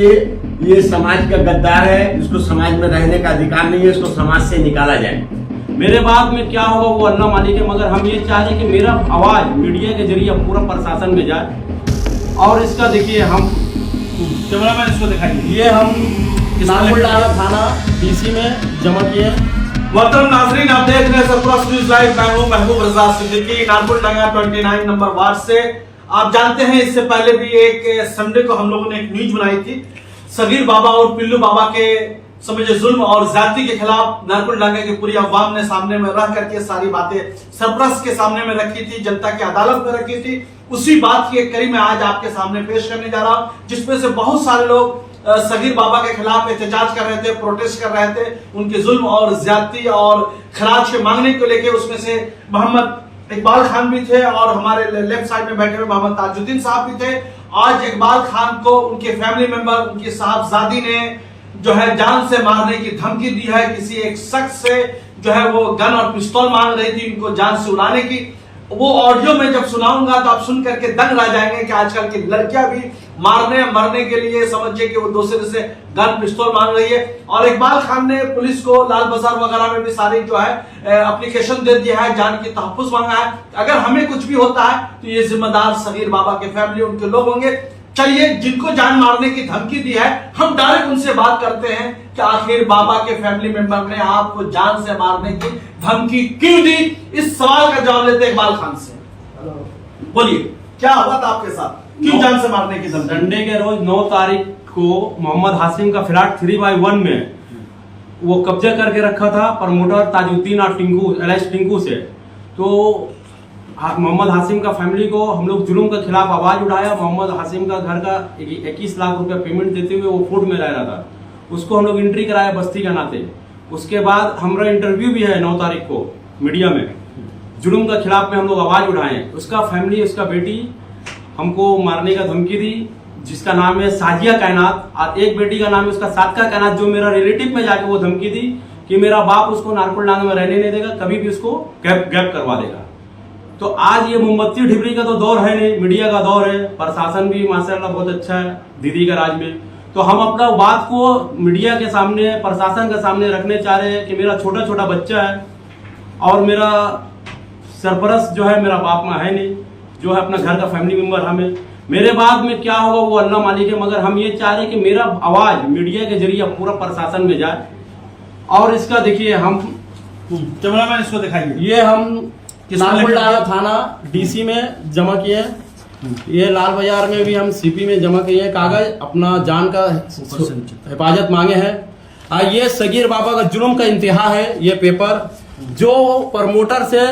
ये समाज का गद्दार है, इसको समाज में रहने का अधिकार नहीं है, इसको समाज से निकाला जाए। मेरे बाद में क्या होगा वो अल्लाह मालिक है, मगर हम ये चाह रहे कि मेरा आवाज़ मीडिया के जरिए पूरा प्रशासन में जाए। और इसका देखिए हम कैमरामैन इसको दिखाइए, ये हम नागपुर थाना डीसी में जमा किए। मोहतरम नाज़रीन, आप देख रहे हैं सरफराज न्यूज़ लाइव। मैं हूं महबूब रजा सिद्दीकी, नागपुर डांगा 29 नंबर वार्ड से। आप जानते हैं इससे पहले भी एक संडे को हम लोगों ने एक न्यूज बनाई थी, सगीर बाबा और पिल्लू बाबा के समझे जुल्म और ज्यादती के खिलाफ नागपुर डांगा की पूरी अवाम ने सामने में रह करके सारी बातें सरप्राइज के सामने में रखी थी, जनता की अदालत में रखी थी। उसी बात की एक कड़ी मैं आज आपके सामने पेश करने जा रहा हूं, जिसमें से बहुत सारे लोग सगीर बाबा के खिलाफ एहतजाज कर रहे थे, प्रोटेस्ट कर रहे थे, उनके जुल्म और ज्यादती और खराज के मांगने को लेकर। उसमें से मोहम्मद इकबाल खान भी थे और हमारे लेफ्ट साइड में बैठे हुए मोहम्मद ताजुद्दीन साहब भी थे। आज इकबाल खान को उनके फैमिली मेंबर, उनकी साहबजादी ने जो है जान से मारने की धमकी दी है। किसी एक शख्स से जो है वो गन और पिस्तौल मांग रही थी उनको जान से उड़ाने की। वो ऑडियो में जब सुनाऊंगा तो आप सुन करके दंग रह जाएंगे कि आजकल की लड़कियां भी मारने मरने के लिए समझिए कि वो दूसरे से गन पिस्तौल मांग रही है। और इकबाल खान ने पुलिस को लाल बाजार वगैरह में भी सारी जो है एप्लीकेशन दे दिया है, जान की तहफ्फुज मांगा है। अगर हमें कुछ भी होता है तो ये जिम्मेदार सगीर बाबा के फैमिली, उनके लोग होंगे। चलिए, जिनको जान मारने की धमकी दी है हम डायरेक्ट उनसे बात करते हैं कि आखिर बाबा के फैमिली मेंबर ने आपको जान से मारने की धमकी क्यों दी। इस सवाल का जवाब लेते हैं इकबाल खान से। बोलिए, क्या हुआ था आपके साथ, क्यों जान से मारने की धमकी? संडे के रोज 9 तारीख को मोहम्मद हासिम का फ्लैट 3/1 में वो कब्जा करके रखा था प्रमोटर ताजुद्दीन और टिंकू से। तो मोहम्मद हासिम का फैमिली को हम लोग जुल्म के खिलाफ आवाज उठाया। मोहम्मद हासिम का घर का 21 लाख रुपए पेमेंट देते हुए वो फूड में रह रहा था, उसको हम लोग एंट्री कराया बस्ती का नाते। उसके बाद हमारा इंटरव्यू भी है 9 तारीख को मीडिया में, जुल्म के खिलाफ में हम लोग आवाज उठाए। उसका फैमिली, उसका बेटी हमको मारने का धमकी दी, जिसका नाम है साजिया कायनात, और एक बेटी का नाम है उसका सादका कायनात, जो मेरा रिलेटिव में जाके वो धमकी दी कि मेरा बाप उसको नागपुर डांगा में रहने नहीं देगा, कभी भी उसको गैप करवा देगा। तो आज ये मोमबत्ती ढिबरी का तो दौर है नहीं, मीडिया का दौर है। प्रशासन भी माशाल्लाह बहुत अच्छा है दीदी का राज में। तो हम अपना बात को मीडिया के सामने, प्रशासन के सामने रखने चाह रहे हैं कि मेरा छोटा छोटा बच्चा है और मेरा सरपरस्त जो है मेरा बाप माँ है नहीं, जो है अपना घर का फैमिली मेंबर हमें। मेरे बाद में क्या होगा वो अल्लाह मालिक है, मगर हम ये चाह रहे हैं कि मेरा आवाज मीडिया के जरिए पूरा प्रशासन में जाए। और इसका देखिए हम कैमरामैन इसको दिखाइए, ये हम नागपुर थाना डीसी में जमा किए। ये लाल बाजार में भी हम सीपी में जमा किए कागज, अपना जान का हिफाजत मांगे हैं। ये सगीर बाबा का जुल्म का इंतहा है। ये पेपर जो प्रमोटर से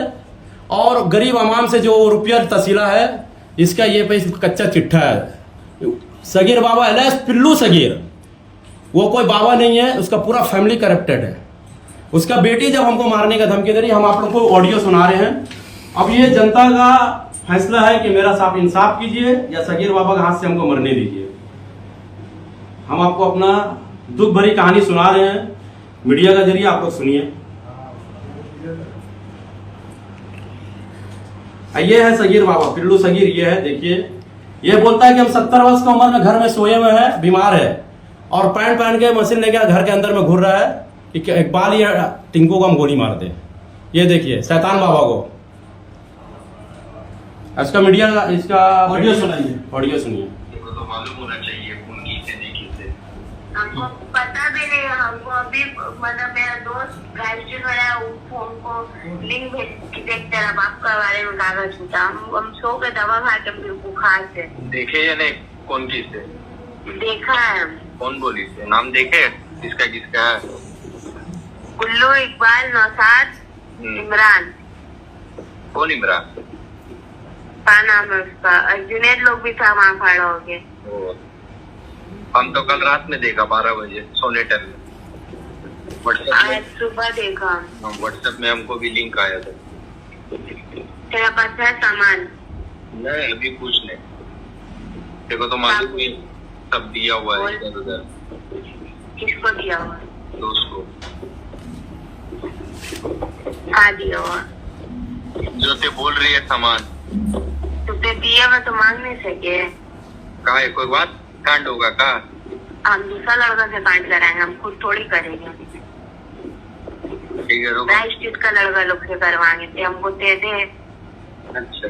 और गरीब आवाम से जो रुपया तसीला है, इसका ये कच्चा चिट्ठा है। सगीर बाबा एलएस पिल्लू सगीर, वो कोई बाबा नहीं है, उसका पूरा फैमिली करप्टेड है। उसका बेटी जब हमको मारने का धमकी दे रही, हम आप लोगों को ऑडियो सुना रहे हैं। अब ये जनता का फैसला है कि मेरा साथ इंसाफ कीजिए या सगीर बाबा के हाथ से हमको मरने दीजिए। हम आपको अपना दुख भरी कहानी सुना रहे हैं मीडिया का जरिए, आप लोग सुनिए। ये है सगीर बाबा, पिल्लू सगीर ये है, देखिए। ये बोलता है कि हम 70 वर्ष का उम्र में घर में सोए हुए हैं, बीमार है, और पैंट पहन के मशीन लेके घर के अंदर में घूर रहा है। इकबाल या टिंकू को हम गोली मार दे। ये देखिए शैतान बाबा को। इसका मीडिया का इसका ऑडियो सुनाइए, ऑडियो सुनिए। तो मालूम होना चाहिए कौन की से नहीं की से। हमको पता भी नहीं, हमको अभी मतलब मेरा दोस्त ग्रेजुएट हो रहा है, वो फोन को लिंक भेज के देखते हैं बाप का बारे में कागज छूटा। हम सो के दवा खा के बुखार से। देखे या नहीं कौन की से? देखा है। कौन बोली से? नाम देखे किसका किसका है? कुल्लू, इकबाल, नौसाद, इमरान। कौन इमरान? क्या नाम है उसका? जुनेद लोग भी था वहाँ खड़ा हो गए। हम तो कल रात में देखा 12 बजे सोने टाइम में। आज सुबह देखा। व्हाट्सएप में हमको भी लिंक आया था। तेरा पास है सामान? नहीं, अभी कुछ नहीं। देखो तो मालूम ही सब दिया हुआ है इधर उधर। किसको दिया हुआ? दोस्त को। कहाँ दिया हुआ? जो ते बोल रही है सामान तुझे दिया मैं तो मांग नहीं सके। कहा है कोई बात कांड होगा कहा? हम दूसरा लड़का से कांड कराएंगे, हम खुद थोड़ी करेंगे। ठीक है, रुको। ब्राइट स्ट्रीट का लड़का लोग से करवाएंगे, ते हमको दे दे, अच्छा,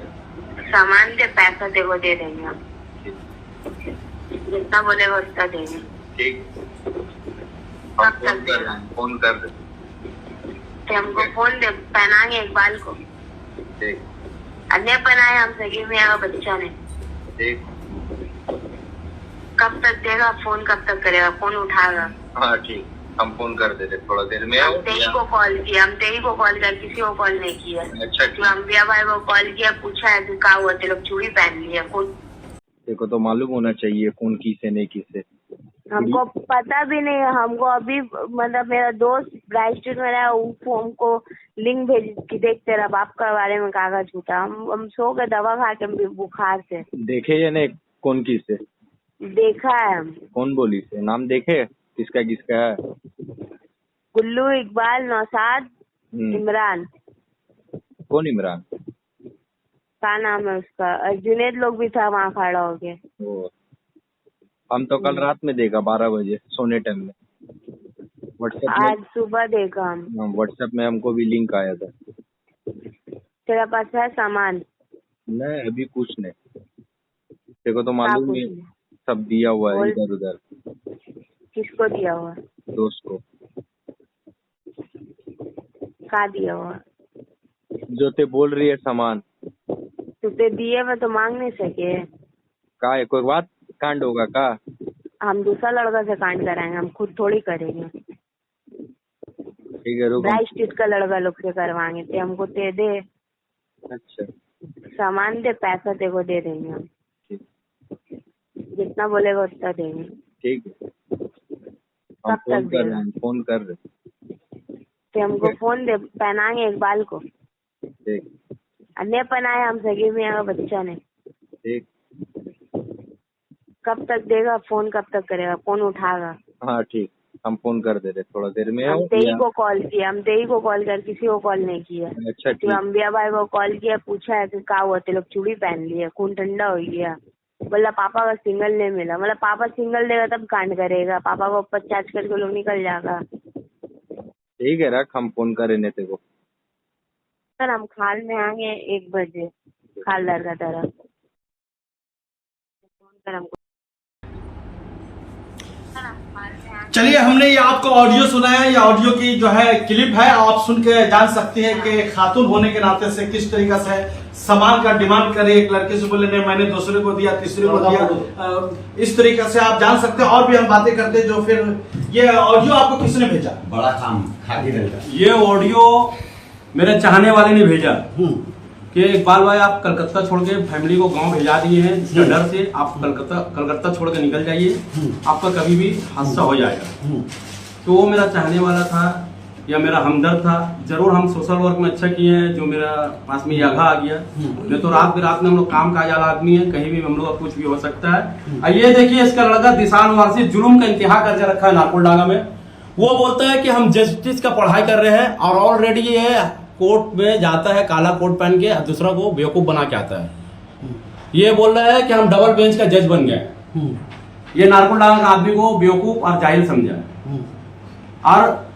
सामान दे, पैसा दे, वो दे देंगे हम, जितना बोलेगा उतना देंगे। ठीक, कब तक देगा? फोन कर दे। ते हमको फोन दे, पहनाएंगे इकबाल को, ठीक, अन्य पहनाए हम सगी में आया बच्चा ने। ठीक, कब तक देगा? फोन कब तक करेगा? फोन उठाएगा? हाँ ठीक, हम फोन कर देते थोड़ा देर में। हम तेरी को कॉल किया, हम तेरी को कॉल कर, किसी को कॉल नहीं किया। अच्छा, तो अम्बिया भाई को कॉल किया, पूछा है कि क्या हुआ, तेरे लोग चूड़ी पहन लिया। फोन देखो तो मालूम होना चाहिए कौन किसे नहीं किसे। हमको पता भी नहीं है। हमको अभी मतलब मेरा दोस्त ब्राइट स्ट्रीट में रहा, वो हमको लिंक भेज कि देख तेरा बाप का बारे में कागज छूटा। हम सो के दवा खा के बुखार से। देखे या नहीं कौन किसे? देखा है हम। कौन बोली से? नाम देखे किसका किसका है? गुल्लू, इकबाल, नौशाद, इमरान। कौन इमरान? क्या नाम है उसका? जुनेद लोग भी था वहाँ खड़ा हो के। वो हम तो कल रात में देखा 12 बजे सोने टाइम में। आज सुबह देखा हम। व्हाट्सएप में हमको भी लिंक आया था। तेरा पास है सामान? नहीं अभी कुछ नहीं। देखो तो मालूम कुछ नहीं, नहीं। सब दिया हुआ है बोल। इधर उधर। किसको दिया हुआ? दोस्त को। क्या दिया हुआ? जो ते बोल रही है सामान। तुझे दिए हुए तो मांग नहीं सके। का है कोई बात? कांड होगा का? हम दूसरा लड़का से कांड कराएंगे, हम खुद थोड़ी करेंगे। ठीक है, रुको। ब्राइट स्ट्रीट का लड़का लोग से करवाएंगे, ते हमको दे दे, अच्छा, सामान दे, पैसा दे, वो दे देंगे हम, ठीक, जितना बोलेगा उतना देंगे। ठीक है। हम कब फोन तक कर रहे देगा? हैं, फोन कर रहे। ते हमको फोन दे, पहनाएंगे इकबाल को। ठीक, अन्य पहनाए हम सगे में आया बच्चा ने। ठीक, कब तक देगा? फोन कब तक करेगा? फोन उठाएगा? हाँ ठीक, हम फोन कर दे रहे थोड़ा देर में। हम तेरी को कॉल किया, हम तेरी को कॉल कर, किसी को कॉल नहीं किया। अच्छा तो ठीक, अम्बिया भाई को कॉल किया, पूछा है कि क्या हुआ, तेरे लोग चूड़ी पहन लिए, खून ठंडा हो गया। बोला पापा का सिंगल नहीं मिला। मतलब पापा सिंगल देगा तब कांड करेगा, पापा को ऊपर चार्ज करके लोग निकल जाएगा। ठीक है रख, हम फोन करे ने तेको। सर हम खाल में आएंगे 1 बजे, खालदार का तरफ फोन कर हमको। चलिए, हमने ये आपको ऑडियो सुनाया। ये ऑडियो की जो है क्लिप है, आप सुन के जान सकते हैं कि खातून होने के नाते से किस तरीके से सामान का डिमांड करे। एक लड़के से बोले नहीं मैंने दूसरे को दिया, तीसरे को दिया, इस तरीके से आप जान सकते हैं। और भी हम बातें करते हैं। जो फिर ये ऑडियो आपको किसने भेजा? बड़ा काम खाकी रंग का। ये ऑडियो मेरे चाहने वाले ने भेजा कि इकबाल भाई आप कलकत्ता छोड़ के फैमिली को गांव भेजा दिए हैं, इसका डर से आप कलकत्ता छोड़ के निकल जाइए, आपका कभी भी हादसा हो जाएगा। तो वो मेरा चाहने वाला था या मेरा हमदर्द था। जरूर हम सोशल वर्क में अच्छा किए हैं, जो मेरा पास में यागा आ गया। नहीं तो रात में हम लोग काम काज वाला आदमी है, कहीं भी हम लोग का कुछ भी हो सकता है। ये देखिए इसका लड़का दिशान वारसी जुल्म का इंतहा करके रखा है नारकोलडांगा में। वो बोलता है कि हम जस्टिस का पढ़ाई कर रहे हैं और ऑलरेडी ये कोर्ट में जाता है काला कोट पहन के, दूसरा को बेवकूफ बना के आता है। ये बोल रहा है कि हम डबल बेंच का जज बन गए। ये नारकोलडांगा का आदमी को बेवकूफ और जाहिल समझा। और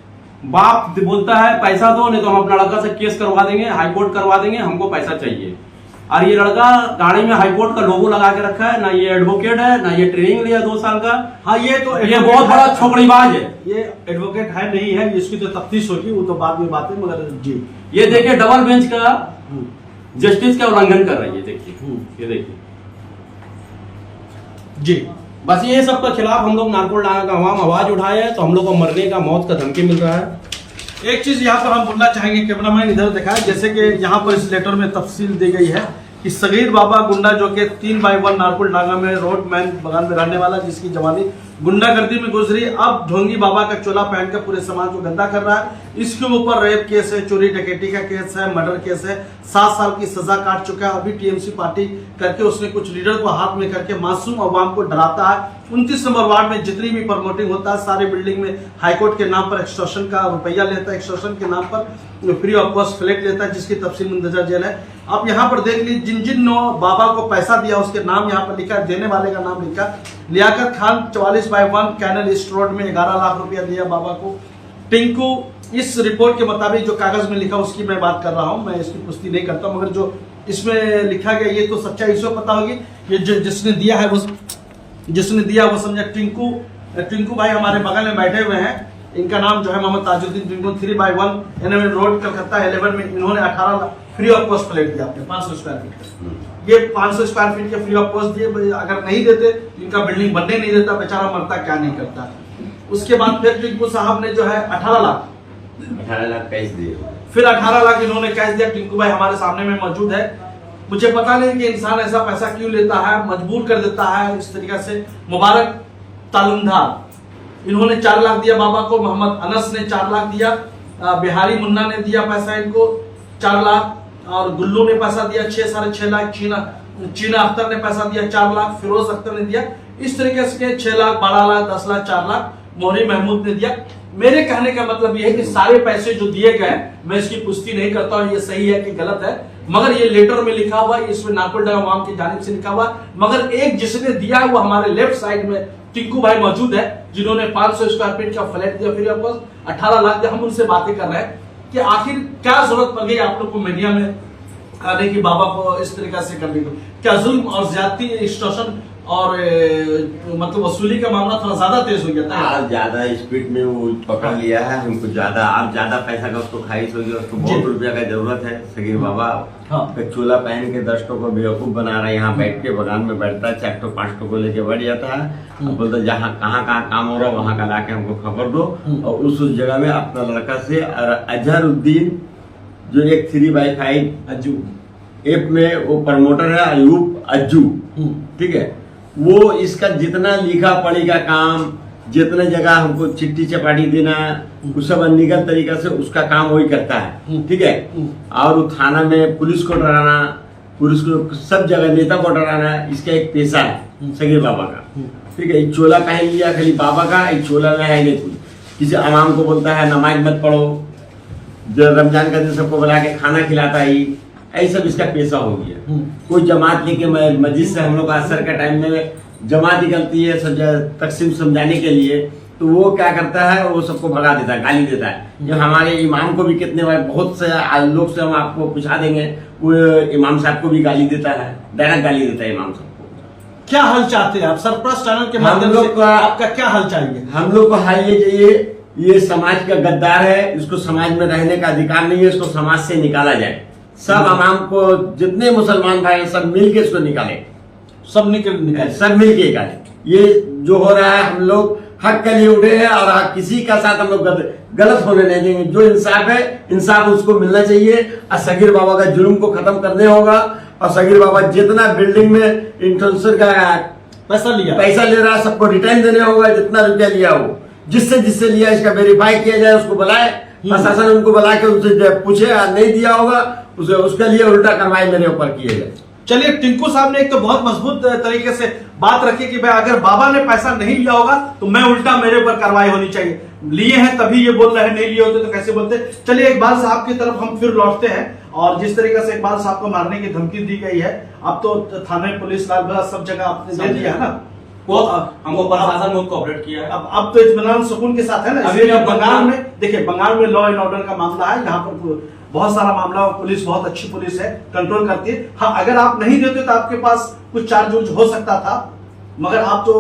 बाप बोलता है पैसा दो नहीं तो हम अपना लड़का से केस करवा देंगे, हाईकोर्ट करवा देंगे, हमको पैसा चाहिए। और ये लड़का गाड़ी में हाईकोर्ट का लोगो लगा के रखा है। ना ये एडवोकेट है, ना ये ट्रेनिंग लिया 2 साल का। हाँ, ये बहुत बड़ा छोकरीबाज है। ये एडवोकेट है नहीं है, इसकी तो तफ्तीश होगी, वो तो बाद में बात है। मगर जी ये देखिए डबल बेंच का जस्टिस का उल्लंघन कर रही है। देखिए ये देखिए जी। बस ये सब के खिलाफ हम लोग नारकोलडांगा का आवाम आवाज उठाए हैं, तो हम लोग को मरने का, मौत का धमकी मिल रहा है। एक चीज यहाँ पर हम बोलना चाहेंगे, कैमरामैन इधर दिखाए, जैसे कि यहाँ पर इस लेटर में तफसील दी गई है कि सगीर बाबा गुंडा जो कि 3/1 नारकोलडांगा में रोडमैन बगान में रहने वाला, जिसकी जवानी गुंडागर्दी में गुजरी, अब ढोंगी बाबा का चोला पहनकर पूरे समाज को गंदा कर रहा है। इसके ऊपर रेप केस है, चोरी डकैती का केस है, मर्डर केस है, 7 साल की सजा काट चुका है। अभी टीएमसी पार्टी करके उसने कुछ लीडर को हाथ में करके मासूम अवाम को डराता है। 29 नंबर वार्ड में जितनी भी प्रमोटिंग होता है, सारे बिल्डिंग में हाईकोर्ट के नाम पर एक्सटॉर्शन का रुपया लेता है, एक्सटॉर्शन के नाम पर फ्री ऑफ कॉस्ट फ्लैट लेता है, जिसकी तफसील मुंदरजा जेल है। आप यहाँ पर देख लीजिए, जिन जिन बाबा को पैसा दिया उसके नाम यहाँ पर लिखा, देने वाले का नाम लिखा, Liaquat Khan 44/1 canal east road में 11 लाख रुपया दिया बाबा को। टिंकू, इस रिपोर्ट के मुताबिक जो कागज में लिखा उसकी मैं बात कर रहा हूँ, मैं इसकी पुष्टि नहीं करता, मगर जो इसमें लिखा गया ये तो सच्चाई इसको पता होगी। ये जिसने दिया है वो समझे टिंकू भाई हमारे बगल में बैठे हुए हैं। इनका नाम जो है मोहम्मद ताजुद्दीन टिंकू, 3/1 एनएमएन रोड कलकत्ता 11 में इन्होंने 18 lakh free of cost flat दिया आपने 500 स्क्वायर फीट। ये 500 स्क्वायर फीट के फ्री ऑफ कॉस्ट दिए, अगर नहीं देते इनका बिल्डिंग बनने नहीं देता, बेचारा मरता क्या नहीं करता। उसके बाद फिर टिंकू साहब ने जो है 18 लाख कैश दिए, फिर 18 लाख इन्होंने कैश दिया। टिंकू भाई हमारे सामने में मौजूद है। मुझे पता नहीं कि इंसान ऐसा पैसा क्यों लेता है, मजबूर कर देता है इस तरीके से। मुबारक तालुमदार, इन्होंने 4 लाख दिया बाबा को। मोहम्मद अनस ने 4 लाख दिया। बिहारी मुन्ना ने दिया पैसा इनको 4 लाख, और गुल्लू ने पैसा दिया 6-6.5 लाख। चीना अख्तर ने पैसा दिया 4 लाख। फिरोज अख्तर ने दिया। इस तरीके से 6 लाख, 12 लाख, 10 लाख, 4 लाख मोहरी महमूद ने दिया। मेरे कहने का मतलब यह है कि सारे पैसे जो दिए गए, मैं इसकी पुष्टि नहीं करता हूं ये सही है कि गलत है, मगर ये लेटर में लिखा हुआ है, इसमें नाकुलडा अवाम की जानिब से लिखा हुआ। मगर एक जिसने दिया है वो हमारे लेफ्ट साइड में टिंकू भाई मौजूद है, जिन्होंने 500 स्क्वायर फीट का फ्लैट दिया, फिर आपको 18 लाख दिया। हम उनसे बातें कर रहे हैं कि आखिर क्या जरूरत पड़ गई आप लोग को मीडिया में आने की, बाबा को इस तरीके से करने को? क्या जुल्म और ज्यादती, एक्सटॉर्शन और मतलब वसूली का मामला थोड़ा ज्यादा तेज हो गया था? आज ज्यादा स्पीड में वो पकड़ लिया है हमको, ज्यादा पैसा का उसको ख्वाहिश हो गया, उसको बहुत रुपया का जरूरत है। सगीर बाबा चोला पहन के दर्शकों को बेवकूफ बना रहा है। यहाँ बैठ के बगान में बैठता है, 4-5 को लेके बैठ जाता है, बोलता जहाँ कहाँ काम हो रहा है वहाँ का लाके हमको खबर दो। और उस जगह में अपना लड़का से अजहरुद्दीन, जो एक 3/5 अज्जू एप में वो प्रमोटर है, अयूब अज्जू, ठीक है, वो इसका जितना लिखा पढ़ी का काम, जितने जगह हमको चिट्ठी चपाटी देना, उस सब अनलीगल तरीका से उसका काम वही करता है, ठीक है। और वो थाना में पुलिस को डराना, पुलिस को सब जगह नेता को डराना, इसका एक पेशा है सगीर बाबा का, ठीक है। एक चोला पहन लिया खाली बाबा का, एक चोला है किसी आवाम को बोलता है नमाज मत पढ़ो, जब रमजान का दिन सबको बुला के खाना खिलाता ही, ऐसा सब इसका पेशा हो गया। कोई जमात लेके मस्जिद से हम लोग असर का टाइम में जमात निकलती है तकसीम समझाने के लिए, तो वो क्या करता है, वो सबको भगा देता है, गाली देता है। जब हमारे इमाम को भी कितने बार बहुत से लोग से हम आपको पूछा देंगे, वो इमाम साहब को भी गाली देता है, डायरेक्ट गाली देता है इमाम साहब को। क्या हल चाहते हैं आप? सरप्लस चैनल के माध्यम से आपका क्या हल चाहिए? हम लोग को हल ये चाहिए, ये समाज का गद्दार है, इसको समाज में रहने का अधिकार नहीं है, इसको समाज से निकाला जाए। सब अवाम को, जितने मुसलमान भाई हैं सब मिल के इसको निकाले, सब मिल के निकाले। ये जो हो रहा है, हम लोग हक के लिए उठे हैं और किसी का साथ हम लोग गलत होने नहीं देंगे। जो इंसाफ है, इंसाफ उसको मिलना चाहिए। और सगीर बाबा का जुल्म को खत्म करने होगा। और सगीर बाबा जितना बिल्डिंग में इंफ्लुएंसर का पैसा ले रहा है, सबको रिटर्न देने होगा। जितना रुपया लिया हो, जिससे लिया, इसका वेरीफाई किया जाए, उसको बुलाए, प्रशासन उनको बुला के उनसे पूछे, नहीं दिया होगा उसके लिए उल्टा कार्रवाई मेरे ऊपर किए जाए। चलिए, टिंकू साहब ने एक तो बहुत मजबूत तरीके से बात रखी कि भाई अगर बाबा ने पैसा नहीं लिया होगा तो मैं उल्टा मेरे ऊपर कार्रवाई होनी चाहिए। लिए हैं तभी ये बोल रहे हैं, नहीं लिए होते तो कैसे बोलते। चलिए, इकबाल साहब की तरफ हम फिर लौटते हैं। और जिस तरीके से इकबाल साहब को मारने की धमकी दी गई है, अब तो थाने, पुलिस, लाल सब जगह आपने दे दिया है ना, वो हमको प्रशासन बहुत कोऑपरेट किया है। अब तो इत्मीनान सुकून के साथ है ना। अभी बंगाल में देखिए, बंगाल में लॉ एंड ऑर्डर का मामला है, यहाँ पर बहुत सारा मामला, पुलिस बहुत अच्छी पुलिस है, कंट्रोल करती है। हाँ, अगर आप नहीं देते तो आपके पास कुछ चार्ज हो सकता था, मगर आप तो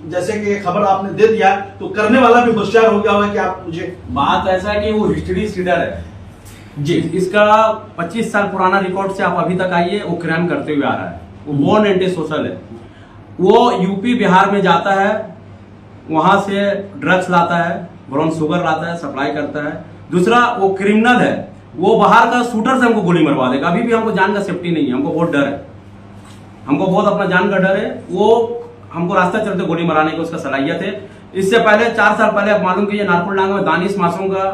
जैसे कि खबर आपने दे दिया तो करने वाला भी होशियार हो गया होगा कि आप मुझे। बात ऐसा है कि वो हिस्ट्री सीडर है जी, इसका 25 साल पुराना रिकॉर्ड से आप अभी तक आइए, वो क्राइम करते हुए आ रहा है। वो बोर्न एंटी सोशल है। वो यूपी बिहार में जाता है, वहां से ड्रग्स लाता है, ब्राउन शुगर लाता है, सप्लाई करता है। दूसरा, वो क्रिमिनल है, वो बाहर का शूटर से हमको गोली मरवा देगा। अभी भी हमको जान का सेफ्टी नहीं है, हमको बहुत डर है, हमको बहुत अपना जान का डर है। वो हमको रास्ता चलते गोली मराने की उसका सलाहियत है। इससे पहले 4 साल पहले आप मालूम कीजिए, नारकुलडांगा में दानिश मासूम का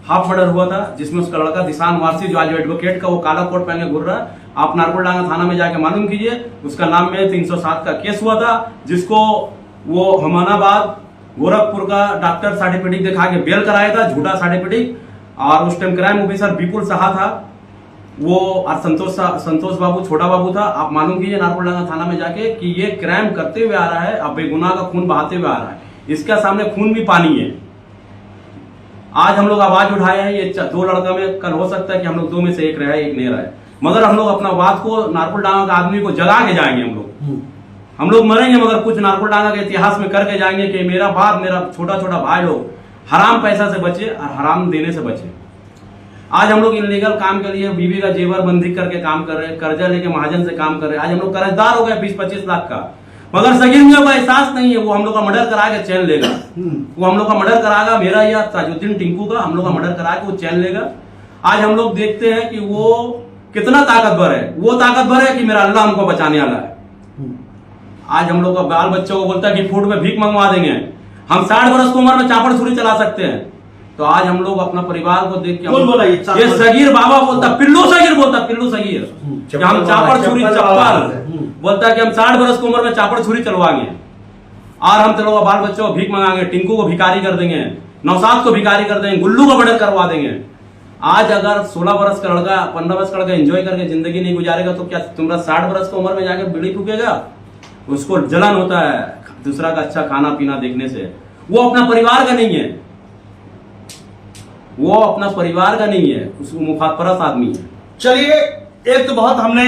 हाफ मर्डर हुआ था, जिसमें उसका लड़का दिशान वारसी, जो आज एडवोकेट का, वो काला कोट पहने घूर रहा है। आप नारकुलडांगा थाना में जाके मालूम कीजिए, उसका नाम में 307 का केस हुआ था, जिसको वो हमनाबाद गोरखपुर का डॉक्टर सर्टिफिकेट दिखा के बेल कराया था, झूठा सर्टिफिकेट। और उस टाइम क्राइम ऑफिसर विपुल साहा था, वो और संतोष बाबू, छोटा बाबू था। आप मालूम कीजिए नारकोलडांगा थाना में जाके कि ये क्राइम करते हुए आ रहा है, अब बेगुनाह का खून बहाते हुए आ रहा है, इसके सामने खून भी पानी है। आज हम लोग आवाज उठाए हैं, ये 2 लड़का में कल हो सकता है कि हम लोग 2 में से एक रहे, एक नहीं रहे, मगर हम लोग अपना बात को नारकोलडांगा के आदमी को जगा के जाएंगे। हम लोग मरेंगे मगर कुछ नारकोलडांगा के इतिहास में करके जाएंगे कि मेरा बाप, मेरा छोटा छोटा भाई लोग हराम पैसा से बचे और हराम देने से बचे। आज हम लोग इनलीगल काम के लिए बीवी का जेवर बंदी करके काम कर रहे हैं, कर्जा लेके महाजन से काम कर रहे हैं। आज हम लोग कर्जदार हो गए 20-25 लाख का, मगर सगीर में को एहसास नहीं है। वो हम लोग का मर्डर करा के चैन लेगा, वो हम लोग का मर्डर कराएगा, मेरा या ताजुद्दीन टिंकू का हम लोग का मर्डर करा के वो चैन लेगा। आज हम लोग देखते हैं कि वो कितना ताकतवर है। वो ताकतवर है कि मेरा अल्लाह हमको बचाने वाला है। आज हम लोग का बाल बच्चों को बोलता है कि फूट में भीख मंगवा देंगे, हम 60 वर्ष की उम्र में चापड़ छुरी चला सकते हैं। तो आज हम लोग अपना परिवार को देख के बोला ये सगीर बाबा बोलता, पिल्लू सगीर बोलता, पिल्लू सगीर कि हम चापड़ छुरी चप्पल बोलता है कि हम 60 वर्ष की उम्र में चापड़ छुरी चलवाएंगे और हम लोग बाल बच्चों को भीख मंगाएंगे, टिंकू को भिखारी कर देंगे, नौसाद को भिखारी कर देंगे, गुल्लू को मर्डर करवा देंगे। आज अगर 16 वर्ष का लड़का 15 वर्ष का लड़का एंजॉय करके जिंदगी नहीं गुजारेगा तो क्या तुम्हारा 60 वर्ष की उम्र में जाकर बीड़ी फूकेगा? उसको जलन होता है दूसरा का अच्छा खाना पीना देखने से। वो अपना परिवार का नहीं है, वो अपना परिवार का नहीं है, उसको मुखातपरस्त आदमी है। चलिए, एक तो बहुत हमने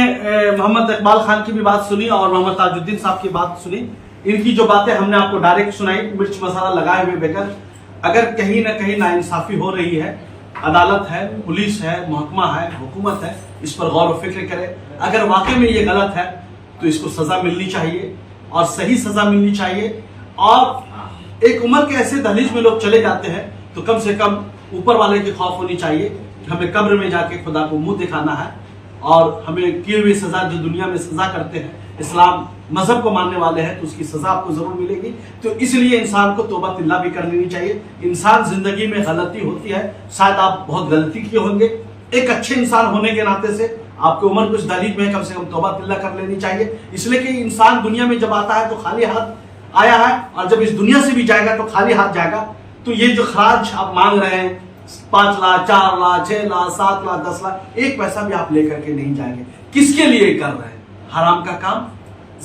मोहम्मद इकबाल खान की भी बात सुनी और मोहम्मद ताजुद्दीन साहब की बात सुनी। इनकी जो बातें हमने आपको डायरेक्ट सुनाई, मिर्च मसाला लगाए हुए बेकर। अगर कहीं ना कहीं नाइंसाफी हो रही है, अदालत है, पुलिस है, महकमा है, हुकूमत है, इस पर गौर व फिक्र करे। अगर वाकई में ये गलत है तो इसको सजा मिलनी चाहिए और सही सजा मिलनी चाहिए। और एक उम्र के ऐसे दहलीज में लोग चले जाते हैं तो कम से कम ऊपर वाले की खौफ होनी चाहिए कि हमें कब्र में जाके खुदा को मुंह दिखाना है और हमें किए हुए सजा जो दुनिया में सजा करते हैं, इस्लाम मजहब को मानने वाले हैं तो उसकी सजा आपको जरूर मिलेगी। तो इसलिए इंसान को तौबा तिल्ला भी कर लेनी चाहिए। इंसान जिंदगी में गलती होती है, शायद आप बहुत गलती किए होंगे, एक अच्छे इंसान होने के नाते से आपकी उम्र कुछ दलील में कम से कम तौबा तिल्ला कर लेनी चाहिए। इसलिए कि इंसान दुनिया में जब आता है तो खाली हाथ आया है और जब इस दुनिया से भी जाएगा तो खाली हाथ जाएगा। तो ये जो खराज आप मांग रहे हैं 5 लाख, 4 लाख, 6 लाख, 7 लाख, 10 लाख, एक पैसा भी आप लेकर के नहीं जाएंगे। किसके लिए कर रहे हैं? हराम का काम,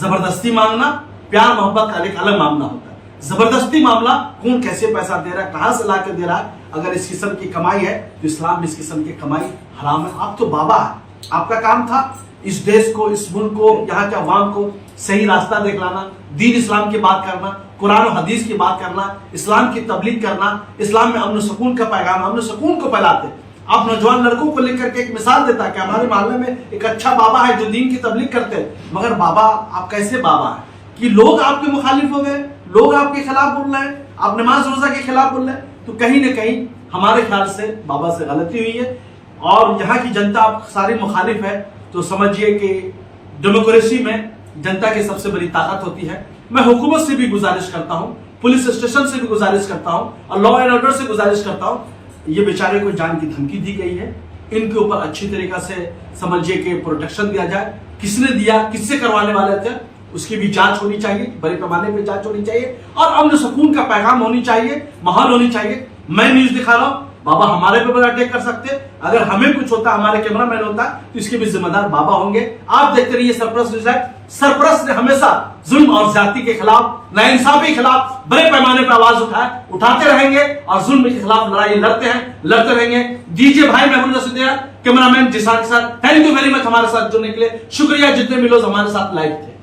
जबरदस्ती मांगना। प्यार मोहब्बत का एक अलग मामला होता है, जबरदस्ती मामला कौन कैसे पैसा दे रहा है, कहां से ला के दे रहा है। अगर इस किस्म की कमाई है तो इस्लाम में इस किस्म की कमाई हराम है। आप तो बाबा है, आपका काम था इस देश को, इस मुल्क को, यहाँ के अवाम को सही रास्ता दिखलाना, दीन इस्लाम की बात करना, कुरान और हदीस की बात करना, इस्लाम की तबलीग करना, इस्लाम में अमन सुकून का पैगाम, अमन सुकून को फैलाते। आप नौजवान लड़कों को लेकर के एक मिसाल देता कि हमारे मोहल्ले में एक अच्छा बाबा है जो दीन की तबलीग करते हैं। मगर बाबा आप कैसे बाबा है कि लोग आपके मुखालिफ हो गए, लोग आपके खिलाफ बोल रहे हैं, आप नमाज रोजा के खिलाफ बोल रहे हैं। तो कहीं ना कहीं हमारे ख्याल से बाबा से गलती हुई है और यहाँ की जनता आप सारी मुखालिफ है। तो समझिए कि डेमोक्रेसी में जनता की सबसे बड़ी ताकत होती है। मैं हुकूमत से भी गुजारिश करता हूँ, पुलिस स्टेशन से भी गुजारिश करता हूँ और लॉ एंड ऑर्डर से गुजारिश करता हूँ, ये बेचारे को जान की धमकी दी गई है, इनके ऊपर अच्छी तरीका से समझिए कि प्रोटेक्शन दिया जाए। किसने दिया, किससे करवाने वाले थे, उसकी भी जांच होनी चाहिए, बड़े पैमाने पे जांच होनी चाहिए और अमन सुकून का पैगाम होनी चाहिए, माहौल होनी चाहिए। मैं न्यूज दिखा रहा हूँ, बाबा हमारे पे बड़ा अटैक कर सकते, अगर हमें कुछ होता, हमारे कैमरामैन होता तो इसके भी जिम्मेदार बाबा होंगे। आप देखते रहिए सरपरस्त न्यूज़ लाइव। सरपरस्त ने हमेशा जुल्म और ज्यादती के खिलाफ, नाइंसाफी के खिलाफ बड़े पैमाने पर आवाज उठाते रहेंगे और जुल्म के खिलाफ लड़ाई लड़ते रहेंगे। दीजिए भाई Mahmood Rashid, cameraman Zishan sir, thank you very much हमारे साथ जुड़ने के लिए। शुक्रिया जितने भी लोग हमारे साथ लाइव थे।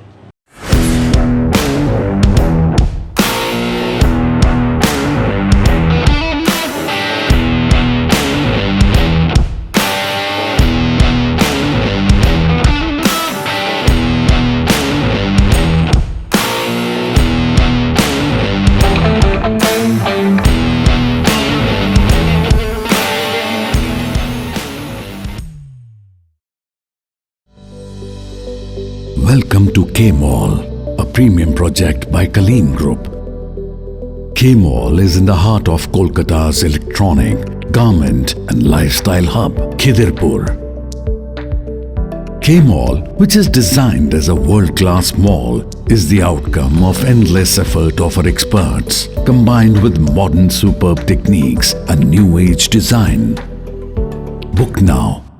Welcome to K-Mall, a premium project by Kaleen Group. K-Mall is in the heart of Kolkata's electronic, garment and lifestyle hub, Khidirpur. K-Mall, which is designed as a world-class mall, is the outcome of endless effort of our experts, combined with modern superb techniques and new age design. Book now